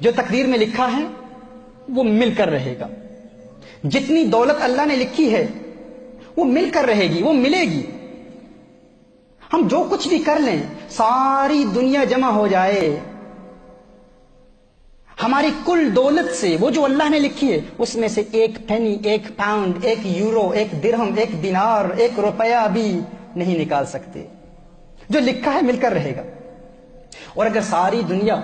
جو تقدیر میں لکھا ہے وہ مل کر رہے گا. جتنی دولت اللہ نے لکھی ہے وہ مل کر رہے گی، وہ ملے گی. ہم جو کچھ بھی کر لیں، ساری دنیا جمع ہو جائے، ہماری کل دولت سے وہ جو اللہ نے لکھی ہے اس میں سے ایک پینی، ایک پاؤنڈ، ایک یورو، ایک درہم، ایک دینار، ایک روپیہ بھی نہیں نکال سکتے. جو لکھا ہے مل کر رہے گا. اور اگر ساری دنیا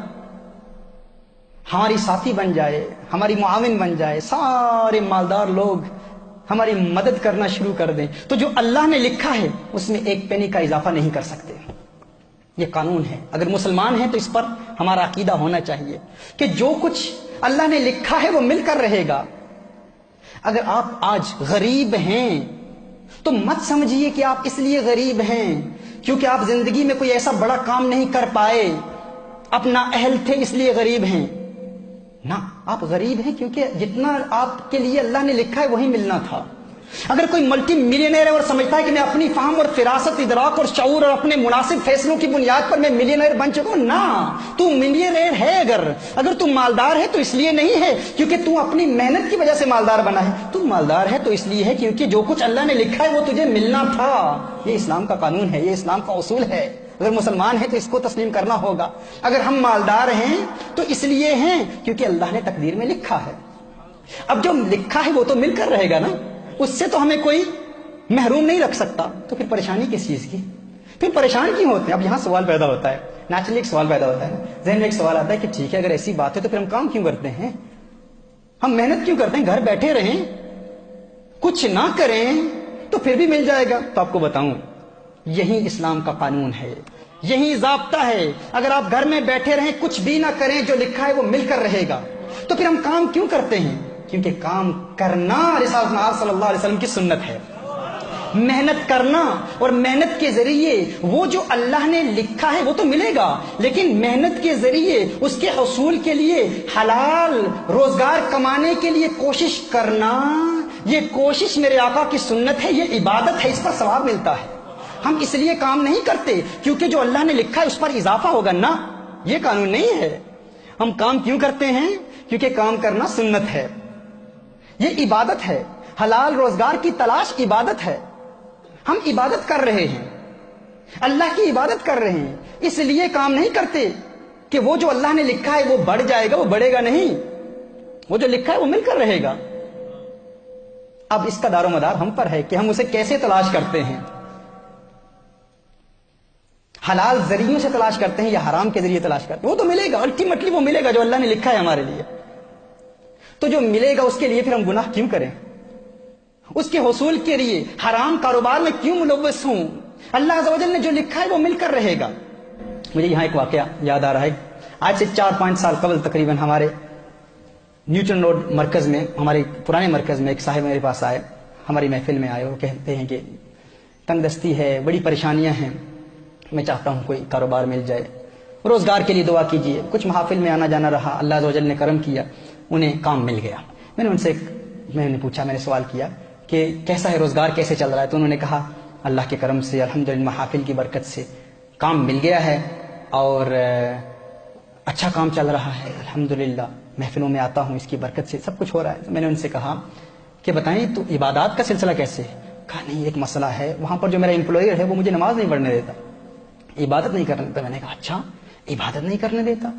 ہماری ساتھی بن جائے، ہماری معاون بن جائے، سارے مالدار لوگ ہماری مدد کرنا شروع کر دیں، تو جو اللہ نے لکھا ہے اس میں ایک پینی کا اضافہ نہیں کر سکتے. یہ قانون ہے. اگر مسلمان ہیں تو اس پر ہمارا عقیدہ ہونا چاہیے کہ جو کچھ اللہ نے لکھا ہے وہ مل کر رہے گا. اگر آپ آج غریب ہیں تو مت سمجھیے کہ آپ اس لیے غریب ہیں کیونکہ آپ زندگی میں کوئی ایسا بڑا کام نہیں کر پائے، اپنا اہل تھے اس لیے غریب ہیں. نہ، آپ غریب ہیں کیونکہ جتنا آپ کے لیے اللہ نے لکھا ہے وہی ملنا تھا. اگر کوئی ملٹی ملینئر ہے اور سمجھتا ہے کہ میں اپنی فہم اور فراست، ادراک اور شعور اور اپنے مناسب فیصلوں کی بنیاد پر میں ملینئر بن چکا ہوں، نہ، تو ملینئر ہے. اگر تو مالدار ہے تو اس لیے نہیں ہے کیونکہ تو اپنی محنت کی وجہ سے مالدار بنا ہے. تو مالدار ہے تو اس لیے ہے کیونکہ جو کچھ اللہ نے لکھا ہے وہ تجھے ملنا تھا. یہ اسلام کا قانون ہے، یہ اسلام کا اصول ہے. اگر مسلمان ہیں تو اس کو تسلیم کرنا ہوگا. اگر ہم مالدار ہیں تو اس لیے ہیں کیونکہ اللہ نے تقدیر میں لکھا ہے. اب جو لکھا ہے وہ تو مل کر رہے گا نا، اس سے تو ہمیں کوئی محروم نہیں رکھ سکتا. تو پھر پریشانی کس چیز کی؟ پھر پریشان کیوں ہوتے ہیں؟ اب یہاں سوال پیدا ہوتا ہے، نیچرلی ایک سوال پیدا ہوتا ہے، ذہن میں ایک سوال آتا ہے کہ ٹھیک ہے اگر ایسی بات ہے تو پھر ہم کام کیوں کرتے ہیں؟ ہم محنت کیوں کرتے ہیں؟ گھر بیٹھے رہیں، کچھ نہ کریں تو پھر بھی مل جائے گا. تو آپ کو بتاؤں، یہی اسلام کا قانون ہے، یہی ضابطہ ہے. اگر آپ گھر میں بیٹھے رہیں، کچھ بھی نہ کریں، جو لکھا ہے وہ مل کر رہے گا. تو پھر ہم کام کیوں کرتے ہیں؟ کیونکہ کام کرنا رسالت نبی صلی اللہ علیہ وسلم کی سنت ہے. محنت کرنا، اور محنت کے ذریعے وہ جو اللہ نے لکھا ہے وہ تو ملے گا، لیکن محنت کے ذریعے اس کے حصول کے لیے حلال روزگار کمانے کے لیے کوشش کرنا، یہ کوشش میرے آقا کی سنت ہے، یہ عبادت ہے، اس پر ثواب ملتا ہے. ہم اس لیے کام نہیں کرتے کیونکہ جو اللہ نے لکھا ہے اس پر اضافہ ہوگا، نہ، یہ قانون نہیں ہے. ہم کام کیوں کرتے ہیں؟ کیونکہ کام کرنا سنت ہے، یہ عبادت ہے. حلال روزگار کی تلاش عبادت ہے. ہم عبادت کر رہے ہیں، اللہ کی عبادت کر رہے ہیں، اس لیے کام نہیں کرتے کہ وہ جو اللہ نے لکھا ہے وہ بڑھ جائے گا، وہ بڑھے گا نہیں. وہ جو لکھا ہے وہ مل کر رہے گا. اب اس کا دار و مدار ہم پر ہے کہ ہم اسے کیسے تلاش کرتے ہیں. حلال ذریعوں سے تلاش کرتے ہیں یا حرام کے ذریعے تلاش کرتے ہیں؟ وہ تو ملے گا، الٹیمیٹلی وہ ملے گا جو اللہ نے لکھا ہے ہمارے لیے. تو جو ملے گا اس کے لیے پھر ہم گناہ کیوں کریں؟ اس کے حصول کے لیے حرام کاروبار میں کیوں ملوث ہوں؟ اللہ عز و جل نے جو لکھا ہے وہ مل کر رہے گا. مجھے یہاں ایک واقعہ یاد آ رہا ہے. آج سے 4-5 سال قبل تقریباً ہمارے نیوٹن روڈ مرکز میں، ہمارے پرانے مرکز میں ایک صاحب میرے پاس آئے، ہماری محفل میں آئے. وہ کہتے ہیں کہ تنگ دستی ہے، بڑی پریشانیاں ہیں، میں چاہتا ہوں کوئی کاروبار مل جائے، روزگار کے لیے دعا کیجیے. کچھ محافل میں آنا جانا رہا، اللہ عز و جل نے کرم کیا، انہیں کام مل گیا. میں نے ان سے میں نے پوچھا، میں نے سوال کیا کہ کیسا ہے روزگار، کیسے چل رہا ہے؟ تو انہوں نے کہا اللہ کے کرم سے، الحمدللہ، محافل کی برکت سے کام مل گیا ہے اور اچھا کام چل رہا ہے، الحمدللہ، محفلوں میں آتا ہوں، اس کی برکت سے سب کچھ ہو رہا ہے. تو میں نے ان سے کہا کہ بتائیں تو عبادات کا سلسلہ کیسے ہے؟ کہا نہیں، ایک مسئلہ ہے، وہاں پر جو میرا امپلائر ہے وہ مجھے نماز نہیں پڑھنے دیتا، عبادت نہیں کرنے دیتا. میں نے کہا اچھا، عبادت نہیں کرنے دیتا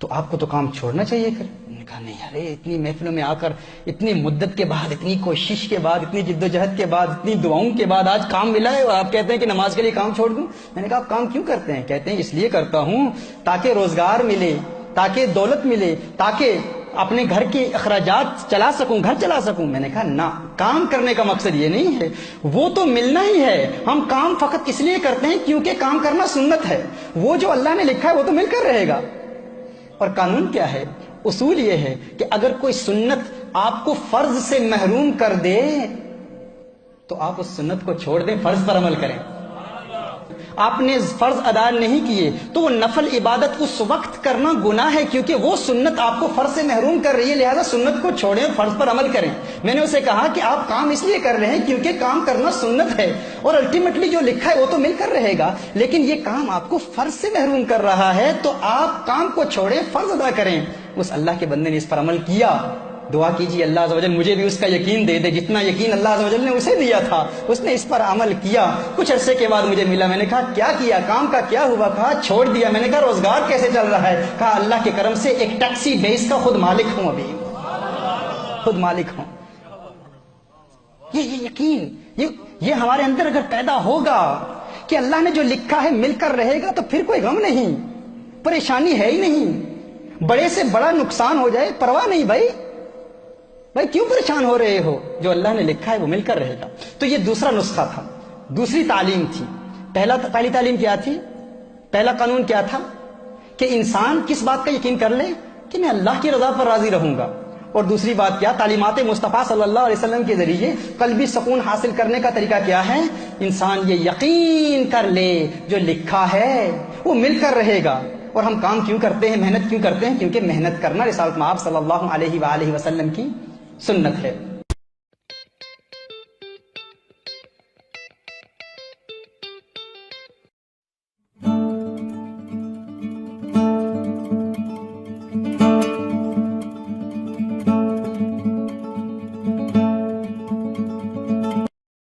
تو آپ کو تو کام چھوڑنا چاہیے پھر. انہوں نے کہا نہیں، ارے اتنی محفلوں میں آ کر، اتنی مدت کے بعد، اتنی کوشش کے بعد، اتنی جد و جہد کے بعد، اتنی دعاؤں کے بعد آج کام ملا ہے اور آپ کہتے ہیں کہ نماز کے لیے کام چھوڑ دوں. میں نے کہا آپ کام کیوں کرتے ہیں؟ کہتے ہیں اس لیے کرتا ہوں تاکہ روزگار ملے، تاکہ دولت ملے، تاکہ اپنے گھر کے اخراجات چلا سکوں، گھر چلا سکوں. میں نے کہا نہ، کام کرنے کا مقصد یہ نہیں ہے، وہ تو ملنا ہی ہے. ہم کام فقط اس لیے کرتے ہیں کیونکہ کام کرنا سنت ہے. وہ جو اللہ نے لکھا ہے وہ تو مل کر رہے گا. اور قانون کیا ہے؟ اصول یہ ہے کہ اگر کوئی سنت آپ کو فرض سے محروم کر دے تو آپ اس سنت کو چھوڑ دیں، فرض پر عمل کریں. آپ نے فرض ادا نہیں کیے تو وہ نفل عبادت اس وقت کرنا گناہ ہے، کیونکہ وہ سنت آپ کو فرض سے محروم کر رہی ہے، لہذا سنت کو چھوڑیں، فرض پر عمل کریں۔ میں نے اسے کہا کہ آپ کام اس لیے کر رہے ہیں کیونکہ کام کرنا سنت ہے، اور الٹیمیٹلی جو لکھا ہے وہ تو مل کر رہے گا، لیکن یہ کام آپ کو فرض سے محروم کر رہا ہے تو آپ کام کو چھوڑیں، فرض ادا کریں۔ اس اللہ کے بندے نے اس پر عمل کیا۔ دعا کیجیے اللہ عز و جل مجھے بھی اس کا یقین دے دے جتنا یقین اللہ عز و جل نے اسے دیا تھا۔ اس نے اس پر عمل کیا، کچھ عرصے کے بعد مجھے ملا، میں نے کہا کیا کیا، کام کا کیا ہوا؟ کہا چھوڑ دیا۔ میں نے کہا روزگار کیسے چل رہا ہے؟ کہا اللہ کے کرم سے ایک ٹیکسی بیس کا خود مالک ہوں، ابھی خود مالک ہوں۔ یہ یقین یہ ہمارے اندر اگر پیدا ہوگا کہ اللہ نے جو لکھا ہے مل کر رہے گا تو پھر کوئی غم نہیں، پریشانی ہے ہی نہیں، بڑے سے بڑا نقصان ہو جائے پرواہ نہیں۔ بھائی کیوں پریشان ہو رہے ہو؟ جو اللہ نے لکھا ہے وہ مل کر رہے گا۔ تو یہ دوسرا نسخہ تھا، دوسری تعلیم تھی۔ پہلی تعلیم کیا تھی؟ پہلا قانون کیا تھا کہ انسان کس بات کا یقین کر لے کہ میں اللہ کی رضا پر راضی رہوں گا، اور دوسری بات کیا؟ تعلیمات مصطفیٰ صلی اللہ علیہ وسلم کے ذریعے قلبی سکون حاصل کرنے کا طریقہ کیا ہے؟ انسان یہ یقین کر لے جو لکھا ہے وہ مل کر رہے گا۔ اور ہم کام کیوں کرتے ہیں، محنت کیوں کرتے ہیں؟ کیونکہ محنت کرنا رسالت مآب صلی اللہ علیہ وآلہ وسلم کی سنت ہے۔